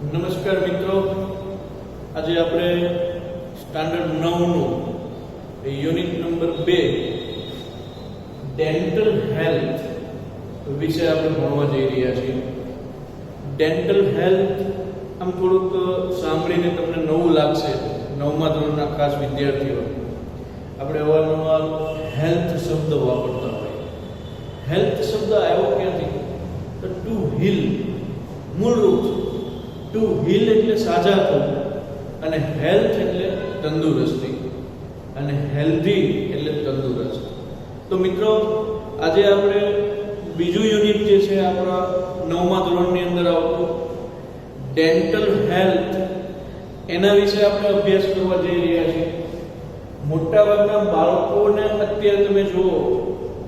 નમસ્કાર મિત્રો, આજે આપણે સ્ટાન્ડર્ડ 9 નું યુનિટ નંબર 2 ડેન્ટલ હેલ્થ વિશે આપણે ભણવા જઈ રહ્યા છીએ. ડેન્ટલ હેલ્થ આમ થોડુંક સાંભળીને તમને નવું લાગશે. 9મા ધોરણના ખાસ વિદ્યાર્થીઓ આપણે અવારનવાર હેલ્થ શબ્દ વાપરતા હોય. હેલ્થ શબ્દ આવ્યો ક્યાંથી? તો ટુ હીલ, મૂળરૂપ ટુ હીલ એટલે સાજા થવું, અને હેલ્થ એટલે તંદુરસ્તી, અને હેલ્ધી એટલે તંદુરસ્ત. તો મિત્રો, આજે આપણે બીજું યુનિટ જે છે આપણા 9મા ધોરણની અંદર આવતું ડેન્ટલ હેલ્થ, એના વિશે આપણે અભ્યાસ કરવા જઈ રહ્યા છીએ. મોટાભાગના બાળકોને અત્યારે તમે જુઓ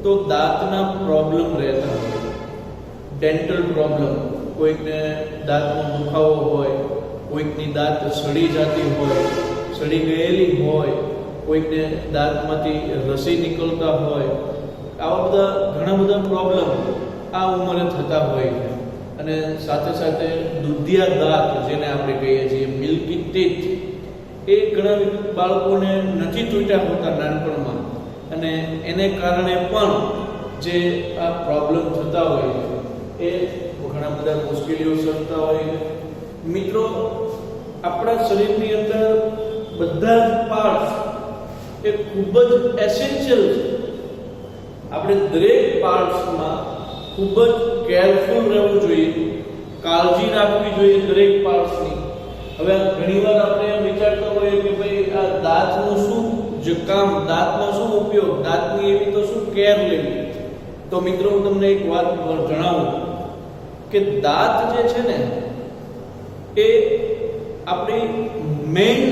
તો દાંતના પ્રોબ્લેમ રહેતા હોય. ડેન્ટલ પ્રોબ્લેમ, કોઈકને દાંતનો દુખાવો હોય, કોઈકની દાંત સડી જતી હોય, સડી ગયેલી હોય, કોઈકને દાંતમાંથી રસી નીકળતા હોય. આવા બધા ઘણા બધા પ્રોબ્લેમ આ ઉંમરે થતા હોય છે. અને સાથે સાથે દૂધિયા દાંત, જેને આપણે કહીએ છીએ મિલ્કી ટીથ, એ ઘણા બાળકોને નથી તૂટ્યા હોતા નાનપણમાં, અને એને કારણે પણ જે આ પ્રોબ્લેમ થતા હોય એ ઘણા બધા મુશ્કેલીઓ સર્જતા હોય. મિત્રો, આપણા શરીરની અંદર બધા જ પાર્ટ્સ એ ખૂબ જ એસેન્શિયલ છે. આપણે દરેક પાર્ટ્સમાં ખૂબ જ કેરફુલ રહેવું જોઈએ, કાળજી રાખવી જોઈએ દરેક પાર્ટ્સની. હવે ઘણીવાર આપણે વિચારતા હોઈએ કે ભાઈ આ દાંતનું શું જે કામ, દાંતનો શું ઉપયોગ, દાંતની એવી તો શું કેર લેવી. તો મિત્રો, હું તમને એક વાત જણાવું કે દાંત જે છે ને એ આપણી મેઇન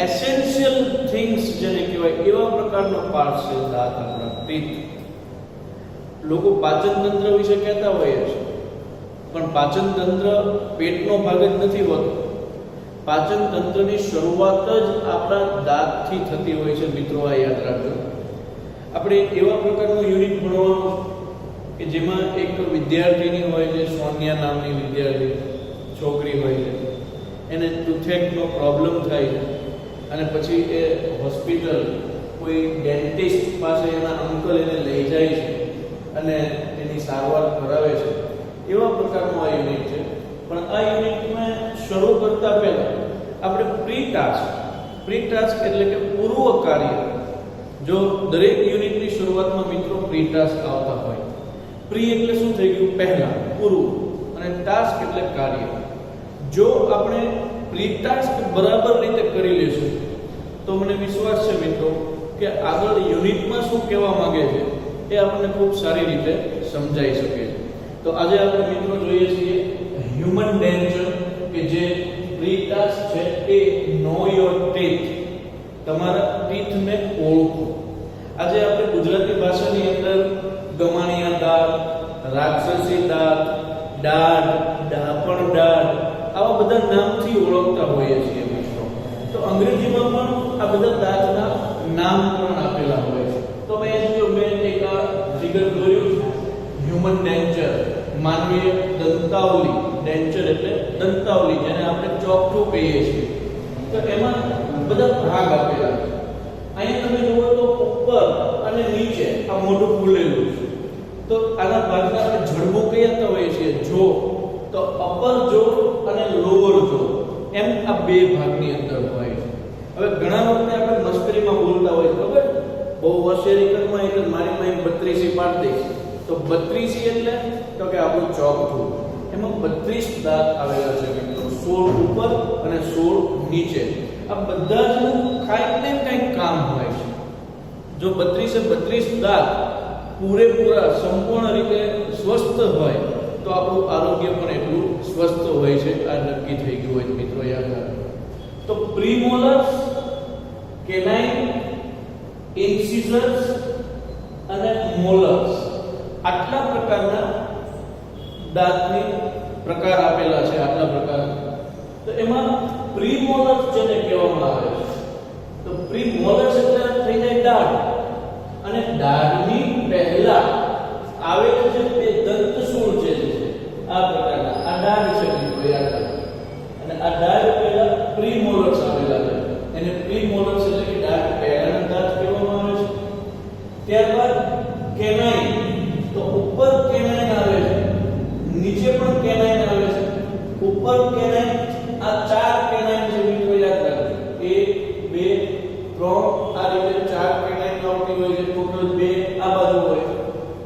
એસેન્શિયલ થિંગ્સ જેને કહેવાય એવા પ્રકારનો પાર્ટ છે દાંત, આપણા ટીથ. લોકો પાચન તંત્ર વિશે કહેતા હોય છે, પણ પાચન તંત્ર પેટનો ભાગ જ નથી હોતો. પાચન તંત્રની શરૂઆત જ આપણા દાંતથી થતી હોય છે. મિત્રો, આ યાદ રાખજો. આપણે એવા પ્રકારનું યુનિટ ભણવાનું કે જેમાં એક વિદ્યાર્થીની હોય છે, સોનિયા નામની વિદ્યાર્થી છોકરી હોય છે, એને ટૂથેકનો પ્રોબ્લેમ થાય છે, અને પછી એ હોસ્પિટલ કોઈ ડેન્ટિસ્ટ પાસે એના અંકલ એને લઈ જાય છે અને એની સારવાર કરાવે છે. એવા પ્રકારનું આ યુનિટ છે. પણ આ યુનિટમાં શરૂ કરતા પહેલા આપણે પ્રી ટાસ્ક એટલે કે પૂર્વ કાર્ય, જો દરેક યુનિટની શરૂઆતમાં મિત્રો પ્રી ટાસ્ક આવતા હોય. પ્રી એટલે શું થઈ ગયું? પહેલા, પૂર્વ, અને ટાસ્ક એટલે કાર્ય. જો આપણે પ્રી ટાસ્ક બરાબર રીતે કરી લેશું તો મને વિશ્વાસ છે મિત્રો કે આગળ યુનિટમાં શું કહેવા માંગે છે એ આપણને ખૂબ સારી રીતે સમજાઈ શકે છે. તો આજે આપણે મિત્રો જોઈએ છીએ હ્યુમન ડેન્ચર, કે જે પ્રી ટાસ્ક છે એ નો યોર ટીથ, તમારા ટીથને ઓળખો. આજે આપણે ગુજરાતી ભાષાની અંદર ગમાણિયા દાંત, રાક્ષસી દાંત, દાઢ, ડાપણ દાઢ, આવા બધા નામથી ઓળખતા હોઈએ છીએ મિત્રો. તો અંગ્રેજીમાં પણ આ બધા દાંતના નામ પણ આપેલા હોય છે. તો મેં એક આ ફિગર દોર્યું, હ્યુમન ડેન્ચર, માનવીય દંતાવલી. ડેન્ચર એટલે દંતાવલી, જેને આપણે ચોકઠું કહીએ છીએ. તો એમાં બધા ભાગ આપેલા છે. અહીંયા તમે જુઓ તો ઉપર અને નીચે આ મોઢું ખુલેલું છે. તો આના ભાગને આપણે જડબું કહેતા હોઈએ છીએ, જો. તો અપર જો અને લોઅર જો, એમ આ બે ભાગની અંદર હોય છે. હવે ઘણા વખતે આપણે મસ્કરીમાં બોલતા હોય, ખબર, બહુ હોશિયારી કરમાં એટલે મારી માં 32 પાડી દઈશ. તો 32 એટલે તો કે આપણું ચોકઠું. એમાં 32 દાંત આવેલા છે મિત્રો, 16 ઉપર અને 16 નીચે. આ બધા જ કાંઈક ને કંઈક કામ હોય છે. જો 32 દાંત પૂરેપૂરા સંપૂર્ણ રીતે સ્વસ્થ હોય તો આપણું આરોગ્ય પણ એટલું સ્વસ્થ હોય છે. આ નક્કી થઈ ગયું હોય મિત્રો, યાદ રાખો. તો પ્રીમોલર્સ, કેનાઇન, ઇન્સિઝર્સ અને મોલર્સ, આટલા પ્રકારના દાંતની પ્રકાર આપેલા છે. આટલા પ્રકાર. તો એમાં પ્રીમોલર્સ જેને કહેવામાં આવે છે, તો પ્રીમોલર્સ એટલે થઈ જાય દાઢ, અને દાઢની પહેલા આવેલ જે બે દંતસૂળ છે, આ પ્રકારના આ દાઢ છે મિત્રો, યાદ રાખો. અને આ દાંત પહેલા પ્રીમોલર્સ આવેલા છે, એને પ્રીમોલર્સ એટલે કે દાંત પહેલાના દાંત કહેવામાં આવે છે. ત્યારબાદ કેનાઇન, તો ઉપર કેનાઇન આવે છે, નીચે પણ કેનાઇન આવે છે. ઉપર કેનાઇન, આ ચાર કેનાઇન છે મિત્રો, યાદ રાખજો. 1 2 3 આ રીતે ચાર કેનાઇન આવતી હોય છે. ટોટલ 2 આ બાજુ હોય,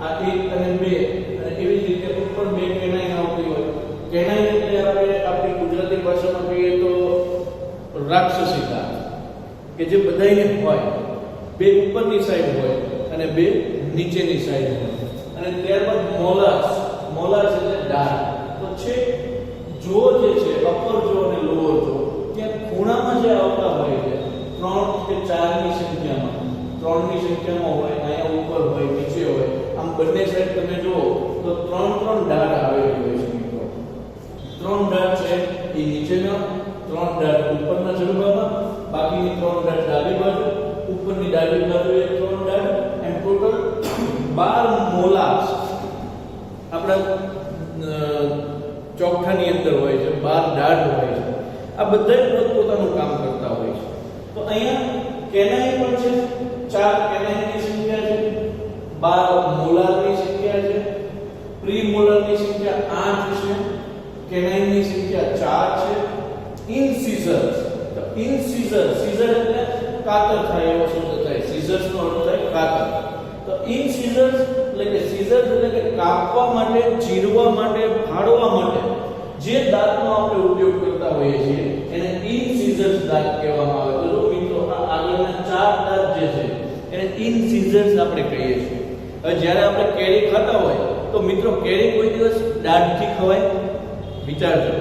આ 1 અને 2, અને એવી જ રીતે ઉપર 2 કેનાઇન આવતી હોય. કેનાઇન એટલે આપણે આપણી ગુજરાતી ભાષામાં કહીએ તો રાક્ષસી દાંત, કે જે બધાયને હોય. 2 ઉપરની સાઈડ હોય અને 2 નીચેની સાઈડ હોય. અને ત્યારબાદ મોલાર્સ, મોલાર્સ એટલે દાંત. તો છે જો જે છે અપર જો અને લોઅર જો, ત્યાં ખૂણામાં જે આવતા હોય છે 3 કે 4 ની સંખ્યામાં, 3 ની સંખ્યામાં હોય, અહીંયા ઉપર હોય, નીચે હોય, આમ બંને સાઈડ તમે જુઓ તો 3 દાંત આવેલી હોય છે મિત્રો. 3 દાંત છે એ નીચેના, 3 દાંત ઉપરના જડબામાં, બાકીની 3 દાંત ડાબી બાજુ, ઉપરની ડાબી બાજુએ 3 દાંત, એમ ટોટલ 12 મોલાર્સ આપણા ચોકઠાની અંદર હોય છે. 12 દાંત હોય છે. આ બધા પોતપોતાનું કામ કરતા હોય છે. તો અહીંયા કેનાઇન પણ છે, 4 કેનાઇનની સંખ્યા છે, 12 મોલારની સંખ્યા છે, પ્રીમોલારની સંખ્યા 8 છે, કેનાઇનની સંખ્યા 4 છે. ઇન્સિઝર્સ, તો ઇન્સિઝર, સીઝર એટલે કાતર થાય એવો શબ્દ થાય. સીઝર્સ નો અર્થ થાય કાતર. તો ઇન્સિઝર્સ એટલે કે સીઝર્સ એટલે કે કાપવા માટે, ચીરવા માટે, ફાડવા માટે જે દાંતનો આપણે ઉપયોગ કરતા હોઈએ છીએ એને ઇન્સિઝર્સ દાંત કહેવામાં આવે. તો જો મિત્રો આ આગળના 4 દાંત જે છે એને ઇન્સિઝર્સ આપણે કહીએ છીએ. હવે જ્યારે આપણે કેરી ખાતા હોય તો મિત્રો કેરી કોઈ દિવસ દાંતથી ખવાય? વિચારજો,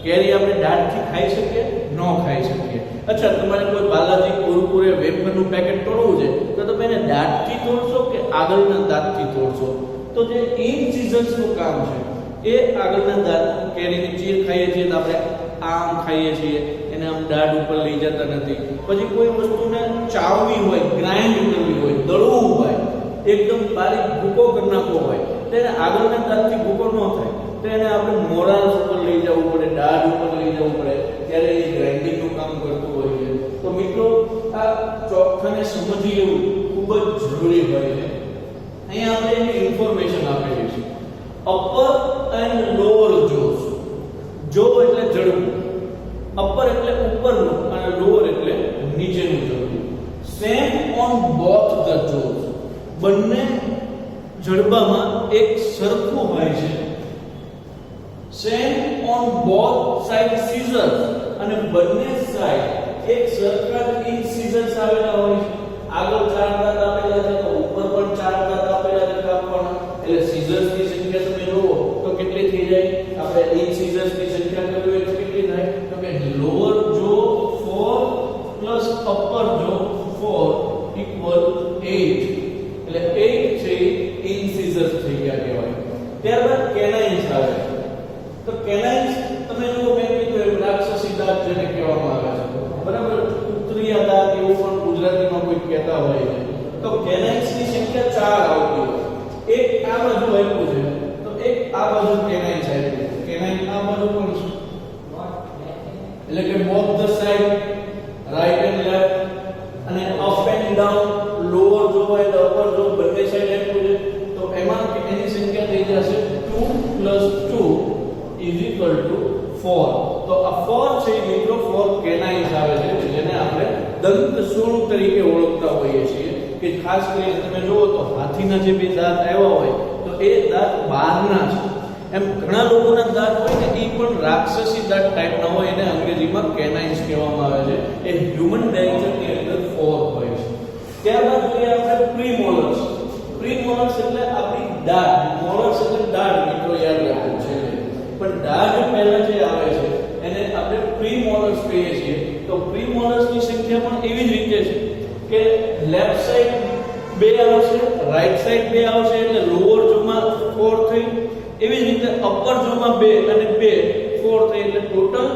કેરી આપણે દાંતથી ખાઈ શકીએ? ન ખાઈ શકીએ. અચ્છા, તમારે કોઈ બાલાજી કુરકુરે વેફરનું પેકેટ તોડવું છે તો તમે એને દાંતથી તોડશો કે આગળના દાંતથી તોડશો? તો જે ઇન્સિઝર્સનું કામ છે એ આગળના દાંત, કેરીની ચીર ખાઈએ છીએ તો આપણે આમ ખાઈએ છીએ, એને આમ દાંત ઉપર લઈ જતા નથી. પછી કોઈ વસ્તુને ચાવવી હોય, ગ્રાઇન્ડ કરવી હોય, દળવું હોય, એકદમ બારીક ભૂકો કરી નાખવો હોય તો એને આગળના દાંતથી ભૂકો ન થાય, તો એને આપણે મોરાલ્સ ઉપર લઈ જવું પડે, દાંત ઉપર લઈ જવું પડે, ત્યારે એ ગ્રાઇન્ડિંગનું કામ કરતું હોય છે. તો મિત્રો આ ચોકઠાને સમજી લેવું ખૂબ જ જરૂરી હોય છે. અહીંયા આપણે એની ઇન્ફોર્મેશન આપેલી છે. અપર એન્ડ લોઅર જોસ. જો એટલે જડબું, અપર એટલે ઉપરનું અને લોઅર એટલે નીચેનું જડબું. Same on both the jaws. બંને જડબામાં એક સરખું હોય છે. Same on both side scissors, અને બંને સાઈડ એક સરખા ઇન્સિઝર્સ આવેલા હોય છે. આગળ 4 દાંત આપેલા છે તો ઉપર પણ 4 દાંત આપેલા છે કાપવાના. એટલે સીઝર્સની સંખ્યા તમે જુઓ તો કેટલી થઈ જાય? આપણે ઇન્સિઝર્સની સંખ્યા કરવી હોય તો કેટલી થાય? તો કે લોઅર જો 4 પ્લસ અપર જો 4 ઇક્વલ 8. એટલે 8 છે ઇન્સિઝર્સ થઈ ગયા કહેવાય. ત્યારબાદ કેનાઇન્સ આવે છે. તો કેનાઇન્સ તમે જો મેં કીધું એમ રાક્ષસી દાંત જેને કહેવામાં આવે છે, બરાબર? ઉત્તરીય દાંત એવું પણ ગુજરાતીમાં કોઈ કહેતા હોય છે. તો કેનાઇન્સની સંખ્યા 4 આવતી હોય. એક આ બાજુ આપ્યું છે તો એક આ બાજુ કેનાઇન્સ આપ્યું છે. કેનાઇન આ બાજુ પણ છે, એટલે કે both the side, right and left, અને અપ એન્ડ ડાઉન, લોઅર જો હોય તો અપર જો, બંને સાઈડ આપ્યું છે. તો એમાં એની સંખ્યા થઈ જશે 2 + 2 = 4. તો આ 4 છે મિત્રો 4 કેનાઇન્સ આવે છે, જેને આપણે દંતશૂળ તરીકે ઓળખતા હોઈએ છીએ. કે ખાસ કરીને તમે જુઓ તો હાથીના જે બે દાંત આવ્યા હોય તો એ દાંત બહારના છે. એમ ઘણા લોકોના દાંત હોય ને એ પણ રાક્ષસી દાંત ટાઈપના હોય, એને અંગ્રેજીમાં કેનાઇન્સ કહેવામાં આવે છે. એ હ્યુમન ડેન્ચરની અંદર 4 હોય છે. ત્યારબાદ જોઈએ આપણે પ્રીમોલર્સ. પ્રીમોલર્સ એટલે આપણી દાંત. મોલર્સ એટલે દાંત મિત્રો, યાદ રાખવું છે. પણ દાંત પહેલા જે આવે છે એને આપણે પ્રીમોલર્સ કહીએ છીએ. તો પ્રીમોલર્સની સંખ્યા પણ એવી જ રીતે છે કે લેફ્ટ સાઈડ 2 આવશે, રાઈટ સાઈડ 2 આવશે, એટલે લોઅર જોમાં 4 થઈ. એવી જ રીતે અપર જોમાં 2 અને 2 4 થઈ, એટલે ટોટલ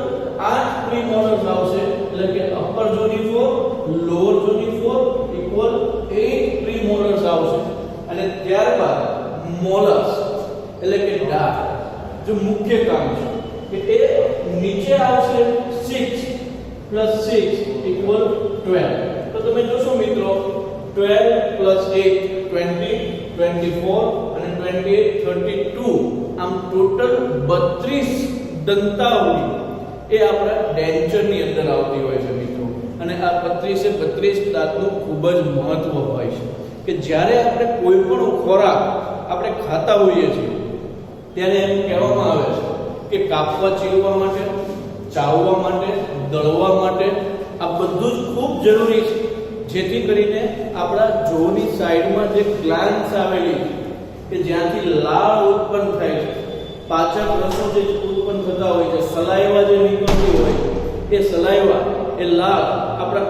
8 પ્રીમોલર્સ આવશે. એટલે કે અપર જોની 4, લોઅર જોની 4 ઇક્વલ 8 પ્રીમોલર્સ આવશે. અને ત્યારબાદ મોલર્સ એટલે કે દાંત, જો મુખ્ય કામ છે. કે એ નીચે આવશે 6 + 6 = 12. તો તમે જોશો મિત્રો 12 + 8 20 24 અને 28 32 આમ ટોટલ 32 દંતાવલી એ આપણા ડેન્ચરની અંદર આવતી હોય છે મિત્રો. અને આ 32 દાંતનું ખૂબ જ મહત્વ હોય છે કે જ્યારે આપણે કોઈ પણ ખોરાક આપણે ખાતા હોઈએ છીએ ત્યારે એમ કહેવામાં આવે છે કે કાપવા ચીરવા માટે, ચાવવા માટે, દળવા માટે આ બધું જ ખૂબ જરૂરી છે, જેથી કરીને આપણા જોની સાઈડમાં જે ગ્લાન્ડ્સ આવેલી કે જ્યાંથી લાળ ઉત્પન્ન થાય છે, પાચક રસો જે ઉત્પન્ન થતા હોય છે, સલાઈવા જે નીકળતી હોય એ સલાઈવા એ લાળ આપણા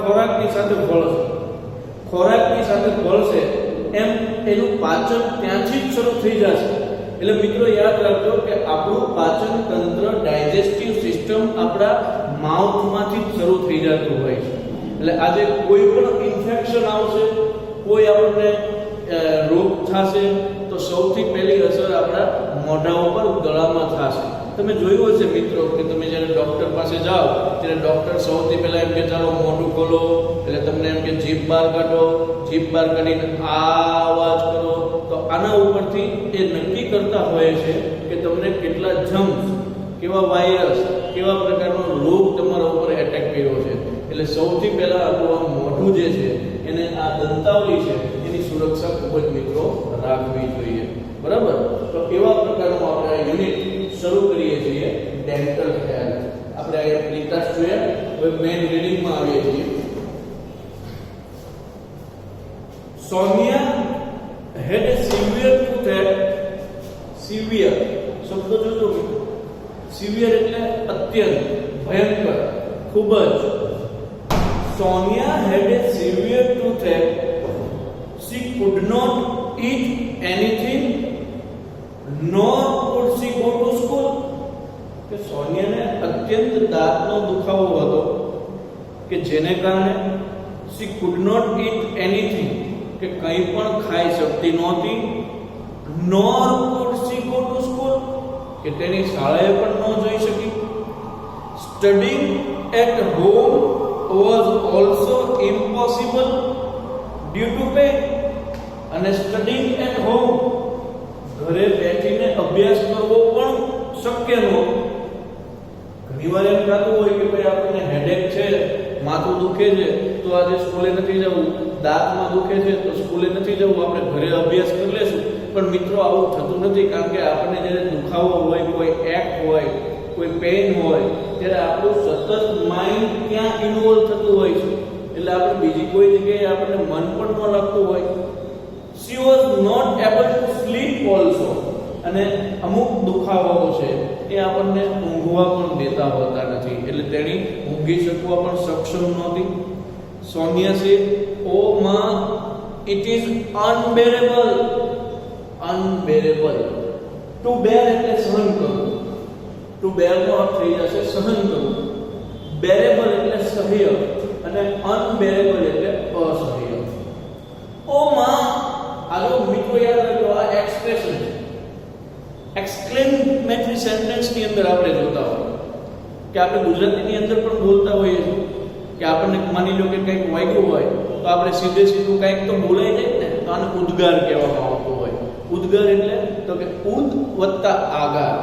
ખોરાકની સાથે ભળશે એમ એનું પાચન ત્યાંથી જ શરૂ થઈ જશે. એટલે મિત્રો યાદ રાખજો કે આપણું પાચન તંત્ર, ડાયજેસ્ટિવ સિસ્ટમ આપણા માઉથમાંથી જ શરૂ થઈ જતું હોય છે. એટલે આજે કોઈ પણ ઇન્ફેક્શન આવશે, કોઈ આપણને રોગ થશે તો સૌથી પહેલી અસર આપણા મોઢા ઉપર, ગળામાં થશે. તમે જોયું હશે મિત્રો કે તમે જ્યારે ડોક્ટર પાસે જાઓ ત્યારે ડોક્ટર સૌથી પહેલા એમ કે ચાલો મોઢું ખોલો, એટલે તમને એમ કે જીભ બહાર કાઢો, જીભ બહાર કાઢીને આ અવાજ કરો. તો આના ઉપરથી એ નક્કી કરતા હોય છે કે તમને કેટલા જમ્સ, કેવા વાયરસ, કેવા પ્રકારનો રોગ તમારા ઉપર એટેક કર્યો છે. એટલે સૌથી પહેલા આપણું આ મોઢું જે છે એને આ દંતાવલી છે એની સુરક્ષા ખૂબ જ મિત્રો રાખવી જોઈએ. બરાબર? તો એવા પ્રકારનું આપણે આ યુનિટ શરૂ કરીએ છીએ, ડેન્ટલ હેલ્થ. આપણે અહીંયા ક્લિકાસ જોઈએ. હવે મેઇન રીડિંગમાં આવીએ છીએ. Sonia had a severe toothache. severe શબ્દ જોજો મિત્રો. severe એટલે અત્યંત, ભયંકર, ખૂબ જ. Sonia had a severe toothache. She could not eat anything, nor could she go to school. કે સોનિયાને અત્યંત દાંતનો દુખાવો હતો કે જેને કારણે she could not eat anything, કે કંઈ પણ ખાઈ શકતી નહોતી, nor could she go to school, કે તેની શાળાએ પણ ન જઈ શકી. Studying at home was also impossible due to pain. અને studying at home, ઘરે બેઠીને અભ્યાસ કરવો પણ શક્ય નહોતું. ઘણીવાર એમ થતું હોય કે ભાઈ આપણને હેડેક છે, માથું દુખે છે તો આજે સ્કૂલે નથી જવું, દાંતમાં દુખે છે તો સ્કૂલે નથી જવું, આપણે ઘરે અભ્યાસ કરી લેશું. પણ મિત્રો આવું થતું નથી, કારણ કે આપણને જ્યારે દુખાવો હોય, કોઈ એક હોય, કોઈ પેઇન હોય, ત્યારે આપણું સતત માઇન્ડ ત્યાં ઇન્વોલ્વ થતું હોય છે. એટલે આપણે બીજી કોઈ જગ્યાએ આપણને મન પણ ન લાગતું હોય. She was not able to sleep also. અને અમુક દુખાવાઓ છે એ આપણને ઊંઘવા પણ દેતા હોતા નથી, એટલે તેણી ઊંઘી શકવા પણ સક્ષમ નહોતી. સોનિયા છે, ઓ માં, it is unbearable. Unbearable, to bear એટલે સહન કરવું. ટુ બેર નો અર્થ થઈ જશે સહન કરવું. બેરેબલ એટલે સહ્ય અને અનબેરેબલ એટલે અસહ્ય. ઓ માં, આનો મિત્રો યાદ રાખજો, આ એક્સપ્રેશન છે. એક્સક્લેમેટરી સેન્ટેન્સ ની અંદર આપણે જોતા હોય કે આપણે ગુજરાતીની અંદર પણ બોલતા હોઈએ છીએ કે આપણને માની લો કે કંઈક વાગ્યું હોય તો આપણે સીધે સીધું કંઈક તો બોલાઈ જાય ને, તો આને ઉદ્ગાર કહેવામાં આવતો હોય. ઉદ્ગાર એટલે તો કે ઉદ વત્તા આગાર,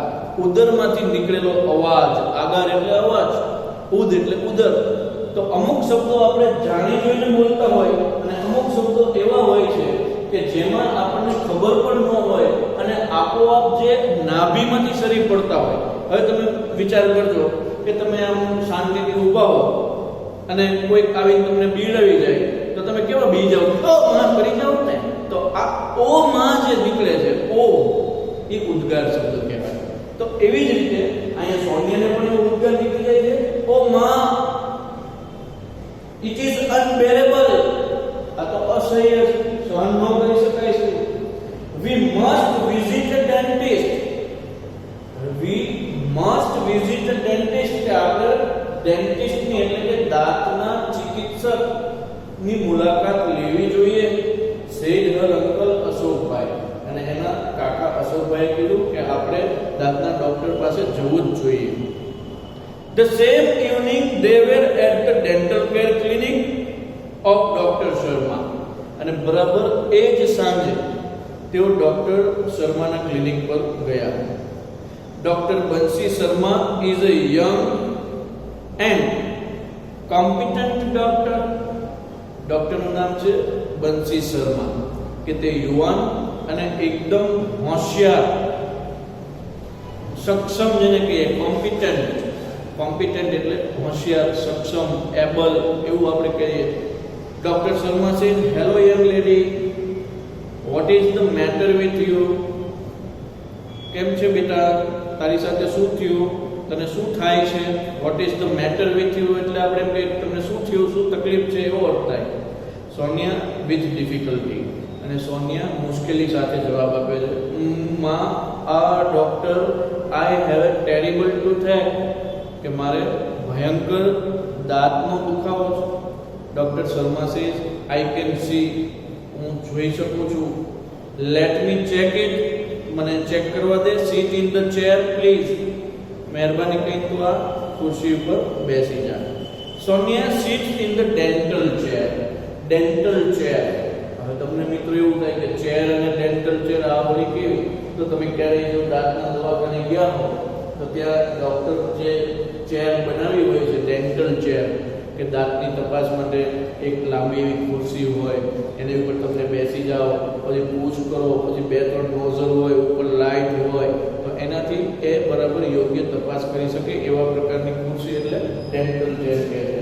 ઉદરમાંથી નીકળેલો અવાજ. આગાર એટલે અવાજ, ઉદ એટલે ઉદર. તો અમુક શબ્દો આપણે જાણી જોઈને બોલતા હોય અને અમુક શબ્દો એવા હોય છે કે જેમાં આપણને ખબર પણ ન હોય અને આપોઆપ જે નાભીમાંથી સરી પડતા હોય. હવે તમે વિચાર કરજો કે તમે આમ શાંતિથી ઊભા હો અને કોઈ આવીને તમને બીડાવી જાય તો તમે કેવા બી જાવ, ઓ માં કરી જાવ ને. તો આ ઓ માં જે નીકળે છે, ઓ, એ ઉદ્ગાર શબ્દ કહેવાય. તો એવી જ રીતે અહીંયા સોનિયાને પણ એવો ઉદ્ગાર નીકળી જાય છે, ઓ માં, ઇટ ઇઝ અનબેરેબલ. આ તો અસહ્ય છે, સહન ન કરી શકાય છે. We must visit a dentist. We must visit a dentist. કે આપણે ડેન્ટિસ્ટ ની એટલે કે દાંતના ચિકિત્સક ની મુલાકાત લેવી જોઈએ. સેડ હર અંકલ અશોકભાઈ. અને એના કાકા અશોકભાઈએ કીધું કે આપણે દાંતના ડોક્ટર પાસે જવું જ જોઈએ. The same evening they were at the dental care clinic of Dr. Sharma. અને બરાબર એ જ સાંજે તેઓ ડોક્ટર શર્માના ક્લિનિક પર ગયા. Doctor Bansi Sharma is a young and competent doctor. ડોક્ટરનું નામ છે બંસી શર્મા, કે તે યુવાન અને એકદમ હોશિયાર, સક્ષમ, જેને કહીએ કોમ્પિટન્ટ એટલે હોશિયાર, સક્ષમ, એબલ એવું આપણે કહીએ. Doctor Sharma said, "Hello young lady, what is the matter with you?" કેમ છે બેટા, તારી સાથે શું થયું, તને શું થાય છે? What is the matter with you એટલે આપણે એમ કહીએ તમને શું થયું, શું તકલીફ છે, એવો અર્થ થાય. સોનિયા with difficulty, અને સોનિયા મુશ્કેલી સાથે જવાબ આપે છે, માં doctor, I have a terrible toothache, કે મારે ભયંકર દાંતનો દુખાવો છે. Doctor Sharma says, I can see, હું જોઈ શકું છું. Let me check it, મને ચેક કરવા દે. Sit in the chair please, મહેરબાની કરીને તું આ ખુરશી ઉપર બેસી જા. Sonia sits in the dental chair. હવે તમને મિત્રો એવું થાય કે ચેર અને ડેન્ટલ ચેર આ વળી કેવી? તો તમે ક્યારેય જો દાંતના દવાખાને ગયા હો તો ત્યાં ડોક્ટર જે ચેર બનાવી હોય છે, ડેન્ટલ ચેર, કે દાંતની તપાસ માટે એક લાંબી એવી ખુરશી હોય, એની ઉપર તમે બેસી જાઓ, પછી પૂછ કરો, પછી 2-3 નોઝલ હોય, ઉપર લાઇટ હોય, તો એનાથી એ બરાબર યોગ્ય તપાસ કરી શકે એવા પ્રકારની ખુરશી એટલે ડેન્ટલ ચેર કહે છે.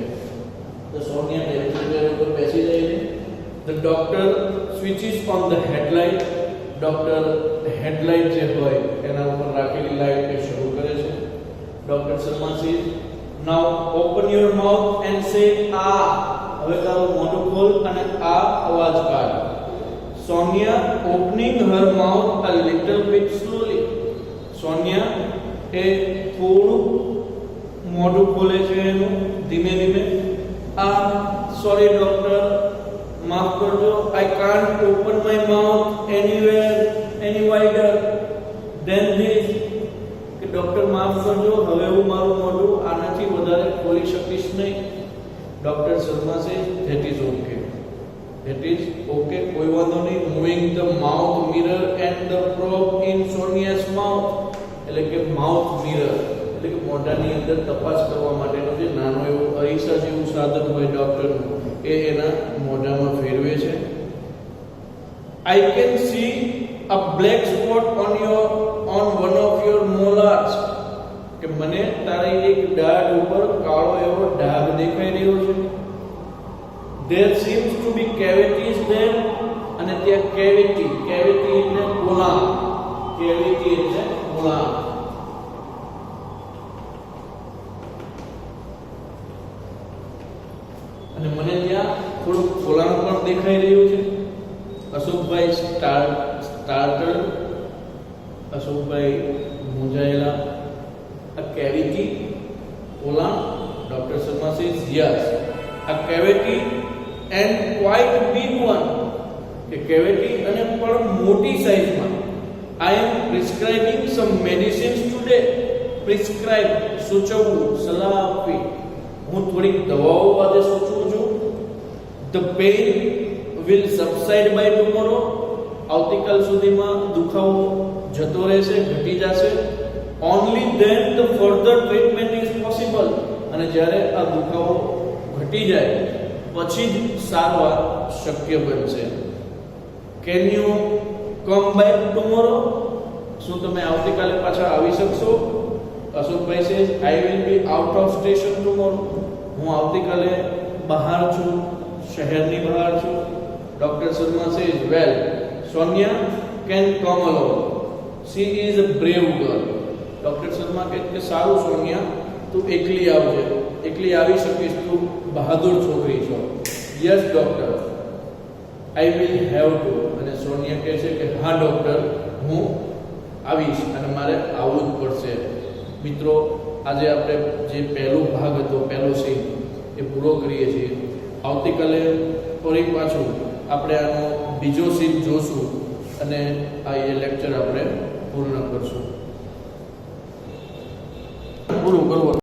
તો સોનિયા ડેન્ટલ ચેર ઉપર બેસી જાય છે. The doctor switches on the headlight. Doctor headlight જે હોય એના ઉપર રાખેલી લાઇટ એ શરૂ કરે છે. Doctor Sharma says, "Now open your mouth and say ah." હવે તારું મોઢું ખોલ અને આ અવાજ કાઢ. Sonia opening her mouth a little bit slowly. Sonia એ થોડું મોઢું ખોલે છે એનું ધીમે ધીમે. સોરી ડોક્ટર, માફ કરજો, I can't open my mouth any wider than this. કે ડોક્ટર માફ કરજો, હવે હું મારું મોઢું આનાથી વધારે ખોલી શકીશ નહીં. Doctor Sharma says, that is okay, કોઈ વાંધો નહીં. Moving the mouth mirror and the probe in Sonia's mouth. એટલે કે માઉથ મિરર એટલે કે મોઢાની અંદર તપાસ કરવા માટેનો જે નાનો એવો અરીસા જેવું સાધન હોય ડોક્ટરનું, એ એના મોઢામાં ફેરવે છે. I can see a black spot on one of your molars. કે મને તારી એક દાઢ ઉપર કાળો એવો ડાઘ દેખાઈ રહ્યો છે. There seems to be cavities there. અને ત્યાં કેવિટી એટલે ગોળા, કેવિટી એટલે ગોળા. અને મને ત્યાં થોડું ખોલાણ પણ દેખાઈ રહ્યું છે. અશોકભાઈ અશોકભાઈ મૂંઝાયેલા. A cavity, ખોલાણ. Doctor Sharma says, yes, a cavity and quite big one. કે કેવિટી અને પણ મોટી સાઈઝમાં. I am prescribing some medicines today. Prescribe સૂચવવું, સલાહ આપવી. હું થોડીક દવાઓ આજે સૂચવું છું. The pain will subside by tomorrow. આવતીકાલ સુધીમાં દુખાવો જતો રહેશે, ઘટી જશે. Only then the further treatment is possible. અને જ્યારે આ દુખાવો ઘટી જાય પછી જ સારવાર શક્ય બનશે. Can you come back tomorrow? શું તમે આવતીકાલે પાછા આવી શકશો? અશોકભાઈ says, I will be out of station tomorrow. હું આવતીકાલે બહાર છું, શહેરની બહાર છું. Doctor Sharma says, well, Sonia can come alone. She is a brave girl. Doctor Sharma કહે કે સારું સોનિયા, તું એકલી આવજે, એકલી આવી શકીશ, તું બહાદુર છોકરી છો. Yes doctor, I will have to. અને સોનિયા કહે છે કે હા ડોક્ટર, હું આવીશ અને મારે આવવું જ પડશે. મિત્રો, આજે આપણે જે પહેલો ભાગ હતો, પહેલો સીન એ પૂરો કરીએ છીએ. આવતીકાલે ફરી પાછું આપણે આનો બીજો સીન જોશું. અને આ એ લેક્ચર આપણે પૂર્ણ કરશું. પૂરું કરવું.